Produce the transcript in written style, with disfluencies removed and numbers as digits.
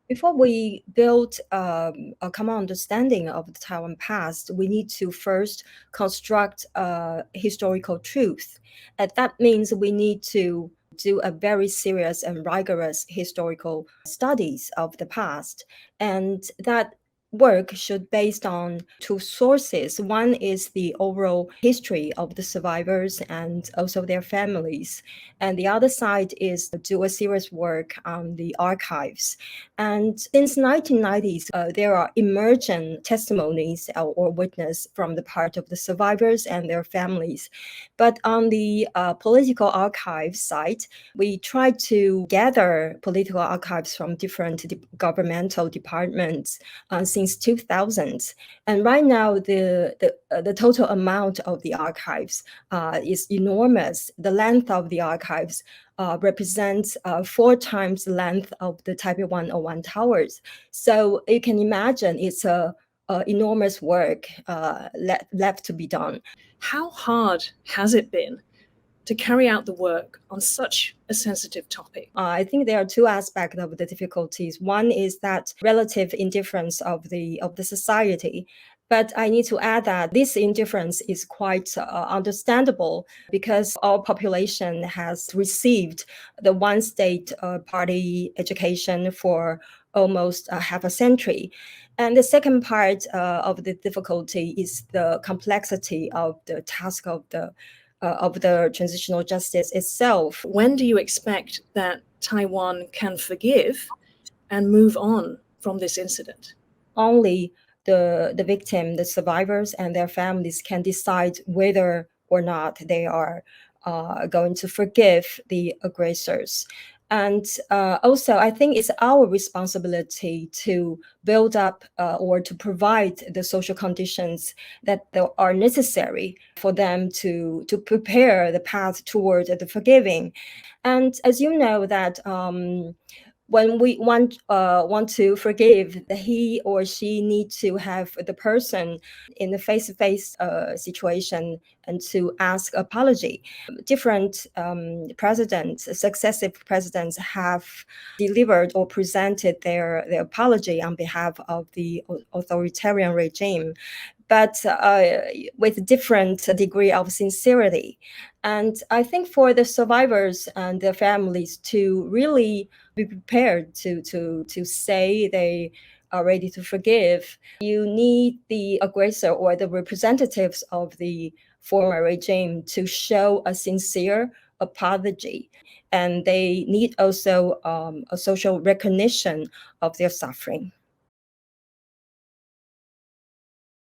Before we build a common understanding of the Taiwan past, we need to first construct historical truth. And that means we need to do a very serious and rigorous historical studies of the past. And that work should based on two sources. One is the overall history of the survivors and also their families. And the other side is to do a serious work on the archives. And since 1990s, there are emergent testimonies or witness from the part of the survivors and their families. But on the political archive side, we try to gather political archives from different governmental departments since 2000s. And right now, the total amount of the archives is enormous. The length of the archives represents 4 times the length of the Taipei 101 towers. So you can imagine it's a enormous work left to be done. How hard has it been to carry out the work on such a sensitive topic? I think there are two aspects of the difficulties. One is that relative indifference of the society. But I need to add that this indifference is quite understandable because our population has received the one state party education for almost half a century. And the second part of the difficulty is the complexity of the task of the transitional justice itself. When do you expect that Taiwan can forgive and move on from this incident? Only the victim, the survivors, and their families can decide whether or not they are going to forgive the aggressors. And also, I think it's our responsibility to build up or to provide the social conditions that are necessary for them to prepare the path toward the forgiving. And as you know that when we want to forgive, he or she need to have the person in the face-to-face situation and to ask apology. Different presidents, successive presidents, have delivered or presented their apology on behalf of the authoritarian regime, but with different degree of sincerity. And I think for the survivors and their families to really be prepared to say they are ready to forgive, you need the aggressor or the representatives of the former regime to show a sincere apology. And they need also a social recognition of their suffering.